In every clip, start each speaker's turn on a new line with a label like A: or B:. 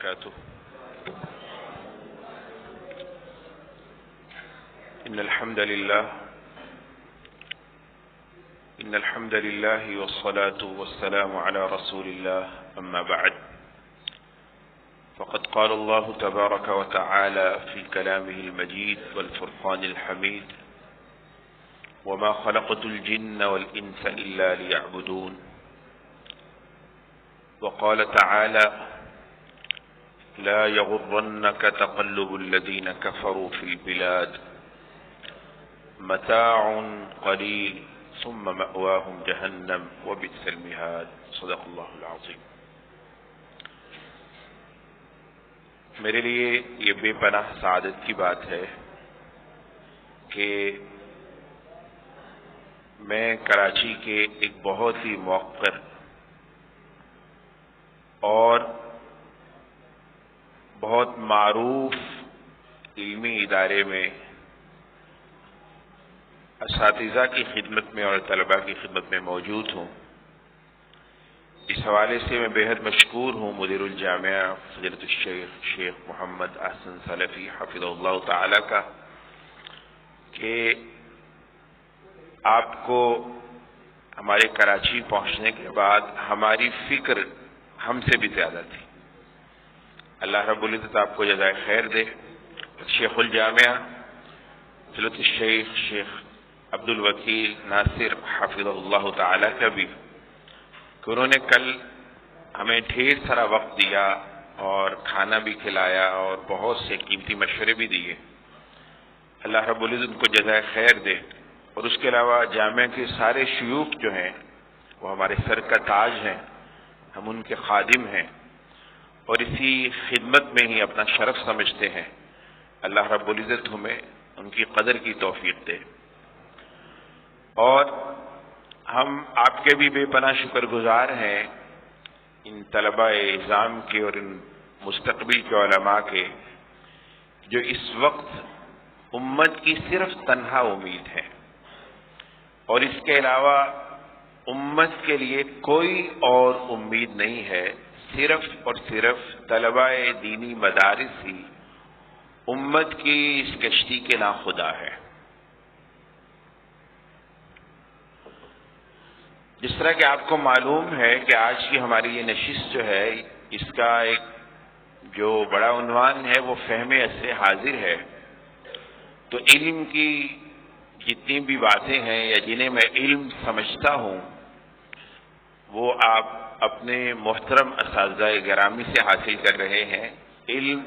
A: وبركاته. إن الحمد لله والصلاة والسلام على رسول الله. أما بعد، فقد قال الله تبارك وتعالى في كلامه المجيد والفرقان الحميد: وما خلقت الجن والإنس إلا ليعبدون. وقال تعالى: لا يغرنك تقلب الذين كفروا في البلاد متاع قليل ثم مأواهم جہنم وبئس المہاد. صدق اللہ العظیم. میرے لیے یہ بے پناہ سعادت کی بات ہے کہ میں کراچی کے ایک بہت ہی موقر اور بہت معروف علمی ادارے میں اساتذہ کی خدمت میں اور طلباء کی خدمت میں موجود ہوں. اس حوالے سے میں بے حد مشکور ہوں مدیر الجامعہ فضیلۃ الشیخ شیخ محمد احسن سلفی حفظہ اللہ تعالی کا کہ آپ کو ہمارے کراچی پہنچنے کے بعد ہماری فکر ہم سے بھی زیادہ تھی. اللہ رب العزت آپ کو جزائے خیر دے. شیخ الجامعہ فضیلۃ الشیخ شیخ عبد الوکیل ناصر حفظہ اللہ تعالی کا بھی کہ انہوں نے کل ہمیں ڈھیر سارا وقت دیا اور کھانا بھی کھلایا اور بہت سے قیمتی مشورے بھی دیے. اللہ رب العزت ان کو جزائے خیر دے. اور اس کے علاوہ جامعہ کے سارے شیوخ جو ہیں وہ ہمارے سر کا تاج ہیں، ہم ان کے خادم ہیں اور اسی خدمت میں ہی اپنا شرف سمجھتے ہیں. اللہ رب العزت ہمیں ان کی قدر کی توفیق دے. اور ہم آپ کے بھی بے پناہ شکر گزار ہیں ان طلباء اعظام کے اور ان مستقبل کے علماء کے جو اس وقت امت کی صرف تنہا امید ہے اور اس کے علاوہ امت کے لیے کوئی اور امید نہیں ہے. صرف اور صرف طلباء دینی مدارس ہی امت کی اس کشتی کے ناخدا ہے. جس طرح کہ آپ کو معلوم ہے کہ آج کی ہماری یہ نشست جو ہے اس کا ایک جو بڑا عنوان ہے وہ فہم عصر حاضر ہے. تو علم کی جتنی بھی باتیں ہیں یا جنہیں میں علم سمجھتا ہوں وہ آپ اپنے محترم اساتذہ گرامی سے حاصل کر رہے ہیں. علم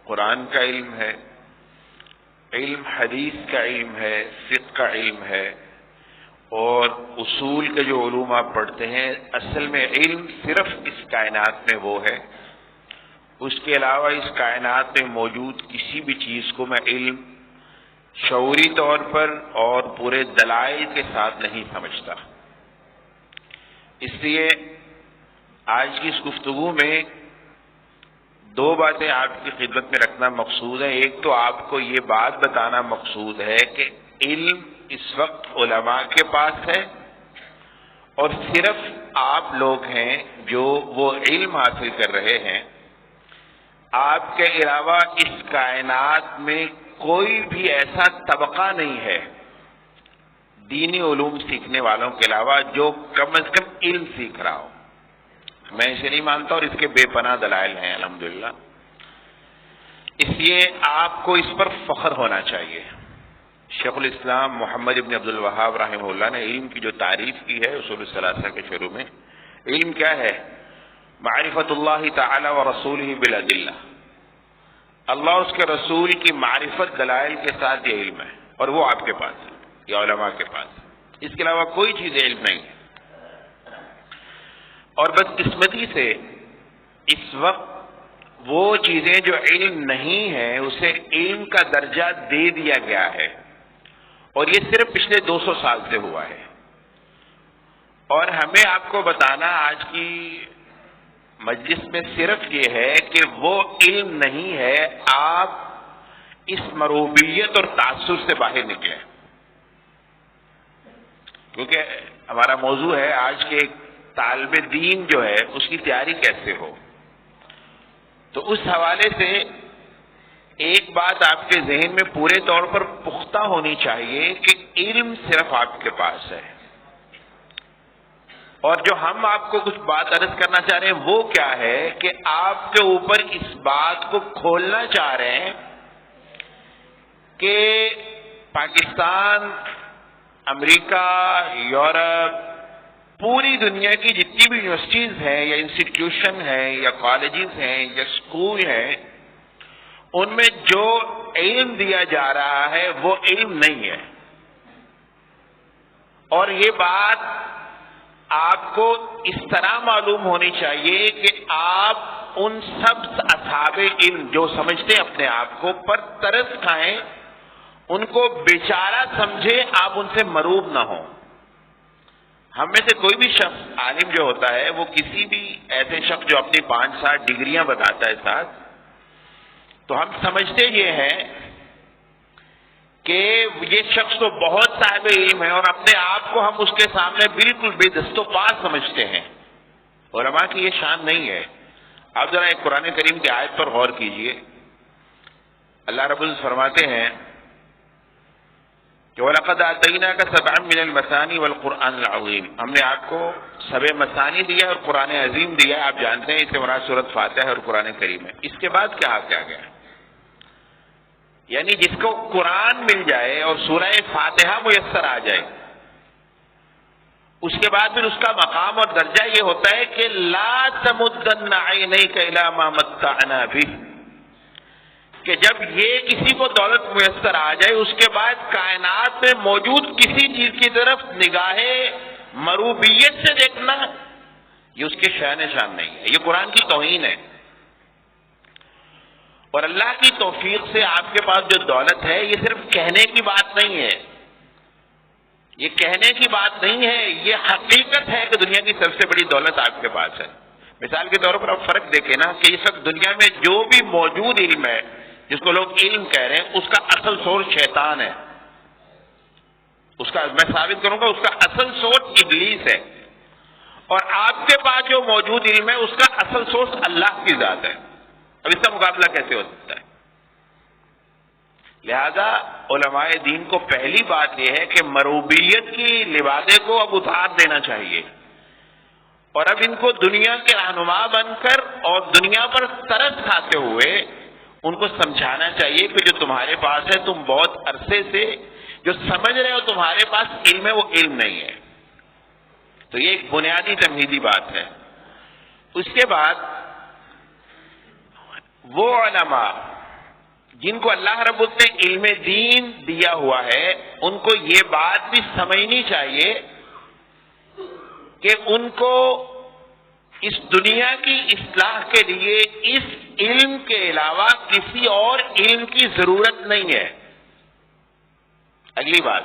A: قرآن کا علم ہے، علم حدیث کا علم ہے، فقہ کا علم ہے اور اصول کے جو علوم آپ پڑھتے ہیں اصل میں علم صرف اس کائنات میں وہ ہے. اس کے علاوہ اس کائنات میں موجود کسی بھی چیز کو میں علم شعوری طور پر اور پورے دلائل کے ساتھ نہیں سمجھتا. اس لیے آج کی اس گفتگو میں دو باتیں آپ کی خدمت میں رکھنا مقصود ہے. ایک تو آپ کو یہ بات بتانا مقصود ہے کہ علم اس وقت علماء کے پاس ہے اور صرف آپ لوگ ہیں جو وہ علم حاصل کر رہے ہیں. آپ کے علاوہ اس کائنات میں کوئی بھی ایسا طبقہ نہیں ہے دینی علوم سیکھنے والوں کے علاوہ جو کم از کم علم سیکھ رہا ہو. میں اسے نہیں مانتا اور اس کے بے پناہ دلائل ہیں الحمدللہ. اس لیے آپ کو اس پر فخر ہونا چاہیے. شیخ الاسلام محمد ابن عبد الوہاب رحمہ اللہ نے علم کی جو تعریف کی ہے اصول الثلاثہ کے شروع میں، علم کیا ہے؟ معرفت اللہ تعالی و رسولہ بالادلہ، اللہ اور اس کے رسول کی معرفت دلائل کے ساتھ یہ علم ہے اور وہ آپ کے پاس ہے یا علماء کے پاس ہے. اس کے علاوہ کوئی چیز علم نہیں ہے. اور بدقسمتی سے اس وقت وہ چیزیں جو علم نہیں ہیں اسے علم کا درجہ دے دیا گیا ہے اور یہ صرف پچھلے 200 سال سے ہوا ہے. اور ہمیں آپ کو بتانا آج کی مجلس میں صرف یہ ہے کہ وہ علم نہیں ہے، آپ اس مروبیت اور تعصب سے باہر نکلیں. کیونکہ ہمارا موضوع ہے آج کے ایک طالب دین جو ہے اس کی تیاری کیسے ہو. تو اس حوالے سے ایک بات آپ کے ذہن میں پورے طور پر پختہ ہونی چاہیے کہ علم صرف آپ کے پاس ہے، اور جو ہم آپ کو کچھ بات عرض کرنا چاہ رہے ہیں وہ کیا ہے کہ آپ کے اوپر اس بات کو کھولنا چاہ رہے ہیں کہ پاکستان، امریکہ، یورپ، پوری دنیا کی جتنی بھی یونیورسٹیز ہیں یا انسٹیٹیوشن ہیں یا کالجز ہیں یا اسکول ہیں، ان میں جو علم دیا جا رہا ہے وہ علم نہیں ہے. اور یہ بات آپ کو اس طرح معلوم ہونی چاہیے کہ آپ ان سب اصحاب علم جو سمجھتے ہیں اپنے آپ کو پر ترس کھائیں، ان کو بیچارہ سمجھے، آپ ان سے مروب نہ ہوں. ہم میں سے کوئی بھی شخص عالم جو ہوتا ہے وہ کسی بھی ایسے شخص جو اپنی 5-7 ڈگریاں بتاتا ہے ساتھ، تو ہم سمجھتے یہ ہیں کہ یہ شخص تو بہت صاحب علم ہے اور اپنے آپ کو ہم اس کے سامنے بالکل بے دست و پا سمجھتے ہیں. علماء کی یہ شان نہیں ہے. آپ ذرا ایک قرآن کریم کی آیت پر غور کیجئے. اللہ رب العزت فرماتے ہیں کہ وَلَقَدْ آتَيْنَاكَ سَبْعًا مِنَ الْمَثَانِي وَالْقُرْآنِ الْعَظِيمِ، ہم نے آپ کو 7 مثانی دیا اور قرآن عظیم دیا. آپ جانتے ہیں اس سے مراد سورۃ فاتحہ اور قرآن کریم ہے. اس کے بعد کیا گیا؟ یعنی جس کو قرآن مل جائے اور سورہ فاتحہ میسر آ جائے، اس کے بعد پھر اس کا مقام اور درجہ یہ ہوتا ہے کہ لا تمدن عینیک الی ما متعنا بہ، کہ جب یہ کسی کو دولت میسر آ جائے اس کے بعد کائنات میں موجود کسی چیز کی طرف نگاہ مروبیت سے دیکھنا یہ اس کے شأن شان نہیں ہے، یہ قرآن کی توہین ہے. اور اللہ کی توفیق سے آپ کے پاس جو دولت ہے یہ صرف کہنے کی بات نہیں ہے، یہ کہنے کی بات نہیں ہے، یہ حقیقت ہے کہ دنیا کی سب سے بڑی دولت آپ کے پاس ہے. مثال کے طور پر آپ فرق دیکھیں نا کہ اس وقت دنیا میں جو بھی موجود علم ہے جس کو لوگ علم کہہ رہے ہیں اس کا اصل سورس شیطان ہے. اس کا میں ثابت کروں گا، اس کا اصل سورس ابلیس ہے. اور آپ کے پاس جو موجود علم ہے اس کا اصل سورس اللہ کی ذات ہے. اب اس کا مقابلہ کیسے ہو سکتا ہے؟ لہذا علماء دین کو پہلی بات یہ ہے کہ مروبیت کی لبادے کو اب اتار دینا چاہیے، اور اب ان کو دنیا کے رہنما بن کر اور دنیا پر ترس کھاتے ہوئے ان کو سمجھانا چاہیے کہ جو تمہارے پاس ہے تم بہت عرصے سے جو سمجھ رہے ہو تمہارے پاس علم ہے وہ علم نہیں ہے. تو یہ ایک بنیادی تمہیدی بات ہے. اس کے بعد وہ علماء جن کو اللہ رب العزت نے علم دین دیا ہوا ہے ان کو یہ بات بھی سمجھنی چاہیے کہ ان کو اس دنیا کی اصلاح کے لیے اس علم کے علاوہ کسی اور علم کی ضرورت نہیں ہے. اگلی بات،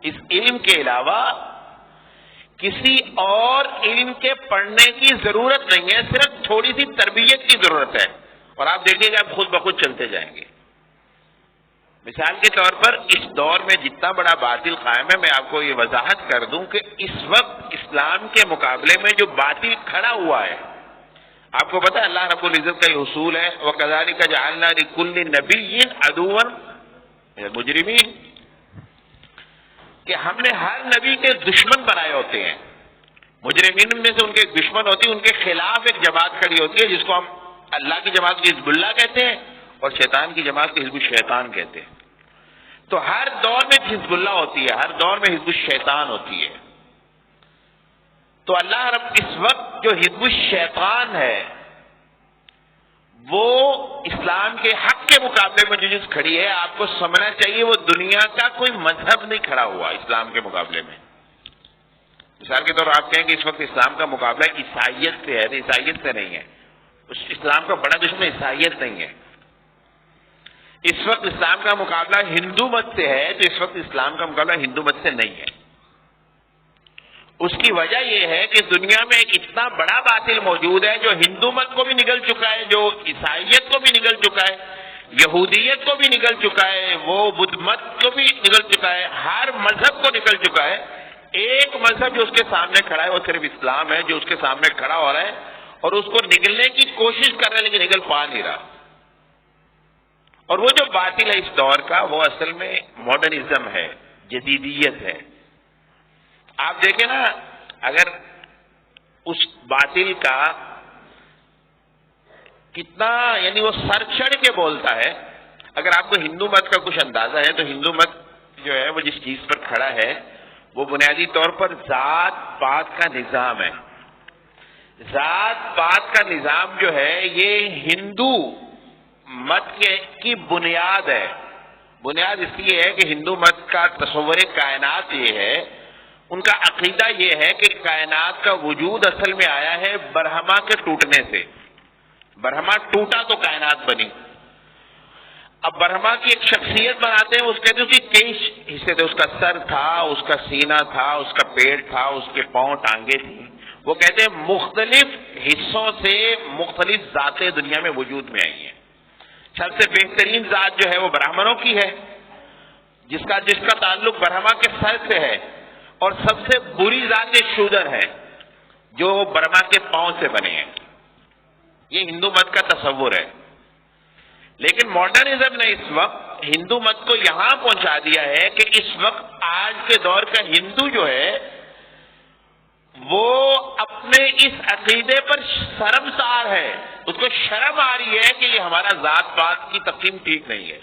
A: اس علم کے علاوہ کسی اور علم کے پڑھنے کی ضرورت نہیں ہے، صرف تھوڑی سی تربیت کی ضرورت ہے اور آپ دیکھیے گا آپ خود بخود چلتے جائیں گے. مثال کے طور پر اس دور میں جتنا بڑا باطل قائم ہے، میں آپ کو یہ وضاحت کر دوں کہ اس وقت اسلام کے مقابلے میں جو باطل کھڑا ہوا ہے، آپ کو پتہ ہے اللہ رب العزت کا یہ اصول ہے وَكَذَلِكَ جَعَلْنَا لِكُلِّ نَبِيٍّ عَدُوًّا مِنَ الْمُجْرِمِينَ، کہ ہم نے ہر نبی کے دشمن بنائے ہوتے ہیں. مجرمین میں سے ان کے دشمن ہوتی ہیں، ان کے خلاف ایک جماعت کھڑی ہوتی ہے جس کو ہم اللہ کی جماعت کو حزب اللہ کہتے ہیں اور شیطان کی جماعت کو حزب الشیطان کہتے ہیں. تو ہر دور میں حزب اللہ ہوتی ہے، ہر دور میں حزب الشیطان ہوتی ہے. تو اللہ رب اس وقت جو حزب الشیطان ہے وہ اسلام کے حق کے مقابلے میں جو چیز کھڑی ہے آپ کو سمجھنا چاہیے وہ دنیا کا کوئی مذہب نہیں کھڑا ہوا اسلام کے مقابلے میں. مثال کے طور پر آپ کہیں کہ اس وقت اسلام کا مقابلہ عیسائیت سے ہے، تو عیسائیت سے نہیں ہے. اسلام کا بڑا دشمن عیسائیت نہیں ہے. اس وقت اسلام کا مقابلہ ہندو مت سے ہے، تو اس وقت اسلام کا مقابلہ ہندو مت سے نہیں ہے. اس کی وجہ یہ ہے کہ دنیا میں ایک اتنا بڑا باطل موجود ہے جو ہندو مت کو بھی نگل چکا ہے، جو عیسائیت کو بھی نگل چکا ہے، یہودیت کو بھی نگل چکا ہے، وہ بدھ مت کو بھی نگل چکا ہے، ہر مذہب کو نگل چکا ہے. ایک مذہب جو اس کے سامنے کھڑا ہے وہ صرف اسلام ہے جو اس کے سامنے کھڑا ہو رہا ہے، اور اس کو نگلنے کی کوشش کر رہا ہے لیکن نگل پا نہیں رہا. اور وہ جو باطل ہے اس دور کا وہ اصل میں ماڈرنزم ہے، جدیدیت ہے. آپ دیکھیں نا، اگر اس باطل کا کتنا یعنی وہ سر چڑھ کے بولتا ہے. اگر آپ کو ہندو مت کا کچھ اندازہ ہے تو ہندو مت جو ہے وہ جس چیز پر کھڑا ہے وہ بنیادی طور پر ذات پات کا نظام ہے. ذات پات کا نظام جو ہے یہ ہندو مت کی بنیاد ہے. بنیاد اس لیے ہے کہ ہندو مت کا تصور کائنات یہ ہے، ان کا عقیدہ یہ ہے کہ کائنات کا وجود اصل میں آیا ہے برہما کے ٹوٹنے سے. برہما ٹوٹا تو کائنات بنی. اب برہما کی ایک شخصیت بناتے ہیں، اس کہتے ہیں اس کے کئی حصے تھے، اس کا سر تھا، اس کا سینہ تھا، اس کا پیٹ تھا، اس کے پاؤں ٹانگیں تھیں. وہ کہتے ہیں مختلف حصوں سے مختلف ذاتیں دنیا میں وجود میں آئی ہیں. سب سے بہترین ذات جو ہے وہ برہمنوں کی ہے، جس کا تعلق برہما کے سر سے ہے. اور سب سے بری ذات شودر ہے جو برہما کے پاؤں سے بنے ہیں. یہ ہندو مت کا تصور ہے. لیکن ماڈرنزم نے اس وقت ہندو مت کو یہاں پہنچا دیا ہے کہ اس وقت آج کے دور کا ہندو جو ہے وہ اپنے اس عقیدے پر شرمسار ہے. اس کو شرم آ رہی ہے کہ یہ ہمارا ذات پات کی تقسیم ٹھیک نہیں ہے.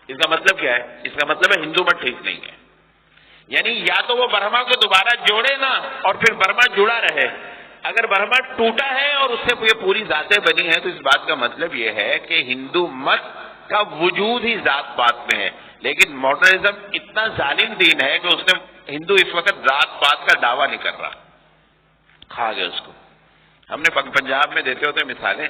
A: اس کا مطلب کیا ہے؟ اس کا مطلب ہے ہندو مت ٹھیک نہیں ہے. یعنی یا تو وہ برہما کو دوبارہ جوڑے نا اور پھر برہما جڑا رہے. اگر برہما ٹوٹا ہے اور اس سے یہ پوری ذاتیں بنی ہیں تو اس بات کا مطلب یہ ہے کہ ہندو مت کا وجود ہی ذات پات میں ہے. لیکن ماڈرنزم اتنا ظالم دین ہے کہ اس نے ہندو اس وقت ذات پات کا دعویٰ نہیں کر رہا، کھا گئے اس کو. ہم نے پنجاب میں دیتے ہوتے مثالیں،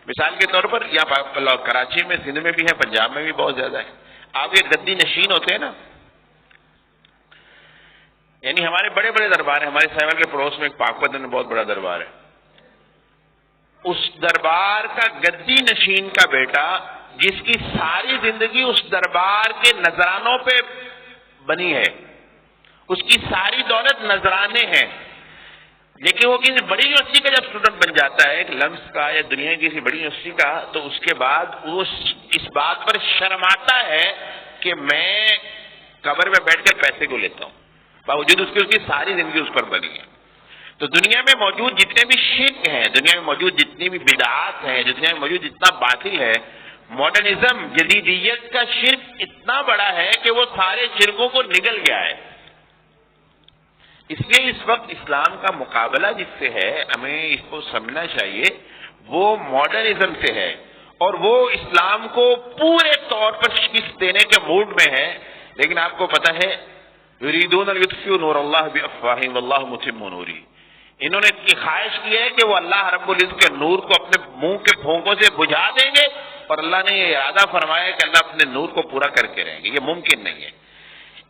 A: مثال کے طور پر یہاں کراچی میں، سندھ میں بھی ہے، پنجاب میں بھی بہت زیادہ ہے. آپ یہ گدی نشین ہوتے ہیں نا، یعنی ہمارے بڑے بڑے دربار ہیں. ہمارے سیول کے پڑوس میں ایک پاک پتن میں بہت بڑا دربار ہے. اس دربار کا گدی نشین کا بیٹا جس کی ساری زندگی اس دربار کے نذرانوں پہ بنی ہے، اس کی ساری دولت نذرانے ہیں، لیکن وہ کسی بڑی یونیورسٹی کا جب اسٹوڈنٹ بن جاتا ہے، ایک لمس کا یا دنیا کی کسی بڑی یونیورسٹی کا، تو اس کے بعد وہ اس بات پر شرماتا ہے کہ میں قبر میں بیٹھ کر پیسے کو لیتا ہوں، باوجود اس کی ساری زندگی اس پر بنی ہے. تو دنیا میں موجود جتنے بھی شرک ہیں، دنیا میں موجود جتنی بھی بدعات ہیں، دنیا میں موجود جتنا باطل ہے، ماڈرنزم جدیدیت کا شرک اتنا بڑا ہے کہ وہ سارے شرکوں کو نگل گیا ہے. اس لیے اس وقت اسلام کا مقابلہ جس سے ہے، ہمیں اس کو سمجھنا چاہیے، وہ ماڈرنزم سے ہے اور وہ اسلام کو پورے طور پر شکست دینے کے موڈ میں ہے. لیکن آپ کو پتہ ہے یریدون لیطفئوا نور اللہ بافواہہم واللہ متم نورہ، انہوں نے یہ خواہش کی ہے کہ وہ اللہ رب العزت کے نور کو اپنے منہ کے پھونکوں سے بجھا دیں گے، اور اللہ نے یہ ارادہ فرمایا کہ اللہ اپنے نور کو پورا کر کے رہیں گے. یہ ممکن نہیں ہے.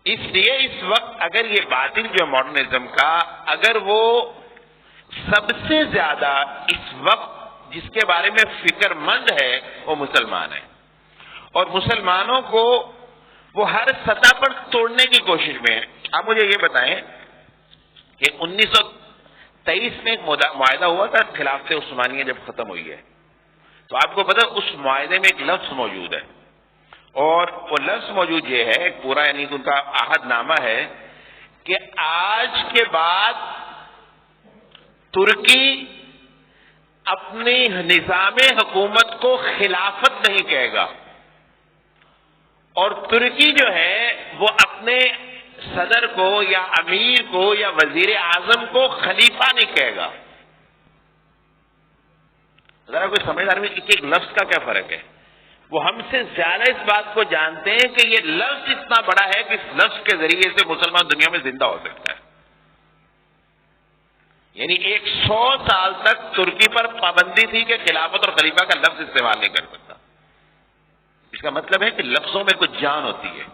A: اس لیے اس وقت اگر یہ باطل جو ماڈرنزم کا، اگر وہ سب سے زیادہ اس وقت جس کے بارے میں فکر مند ہے وہ مسلمان ہے، اور مسلمانوں کو وہ ہر سطح پر توڑنے کی کوشش میں ہے. آپ مجھے یہ بتائیں کہ 1923 میں ایک معاہدہ ہوا تھا، خلافت عثمانیہ جب ختم ہوئی ہے، تو آپ کو پتا اس معاہدے میں ایک لفظ موجود ہے، اور وہ لفظ موجود یہ ہے، ایک پورا یعنی ان کا عہد نامہ ہے کہ آج کے بعد ترکی اپنی نظام حکومت کو خلافت نہیں کہے گا، اور ترکی جو ہے وہ اپنے صدر کو یا امیر کو یا وزیر اعظم کو خلیفہ نہیں کہے گا. ذرا کوئی سمجھدار میں ایک لفظ کا کیا فرق ہے؟ وہ ہم سے زیادہ اس بات کو جانتے ہیں کہ یہ لفظ اتنا بڑا ہے کہ اس لفظ کے ذریعے سے مسلمان دنیا میں زندہ ہو سکتا ہے. یعنی 100 سال تک ترکی پر پابندی تھی کہ خلافت اور خلیفہ کا لفظ استعمال نہیں کر سکتا. اس کا مطلب ہے کہ لفظوں میں کچھ جان ہوتی ہے.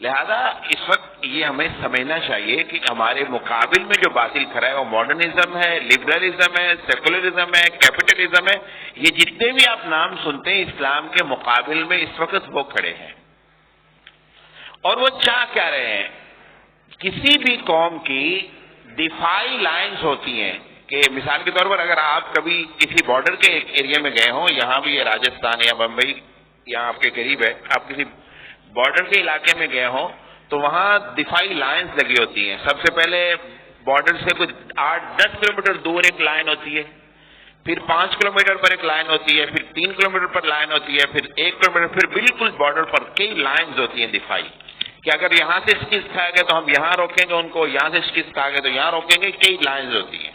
A: لہذا اس وقت یہ ہمیں سمجھنا چاہیے کہ ہمارے مقابل میں جو باطل کھڑا ہے وہ ماڈرنزم ہے، لبرلزم ہے، سیکولرزم ہے، کیپٹلزم ہے. یہ جتنے بھی آپ نام سنتے ہیں اسلام کے مقابل میں اس وقت وہ کھڑے ہیں. اور وہ چاہ کیا رہے ہیں؟ کسی بھی قوم کی دفاعی لائنز ہوتی ہیں کہ مثال کے طور پر اگر آپ کبھی کسی بارڈر کے ایک ایریا میں گئے ہوں، یہاں بھی راجستھان یا بمبئی یہاں آپ کے قریب ہے، آپ کسی بارڈر کے علاقے میں گئے ہوں تو وہاں دفاعی لائنز لگی ہوتی ہیں. سب سے پہلے بارڈر سے کچھ 8-10 کلومیٹر دور ایک لائن ہوتی ہے، پھر 5 کلومیٹر پر ایک لائن ہوتی ہے، پھر 3 کلومیٹر پر لائن ہوتی ہے، پھر 1 کلومیٹر، پھر بالکل بارڈر پر کئی لائنز ہوتی ہیں دفاعی، کہ اگر یہاں سے شکست کھائے گئے تو ہم یہاں روکیں گے ان کو، یہاں سے شکست کھا گئے تو یہاں روکیں گے، کئی لائنز ہوتی ہیں.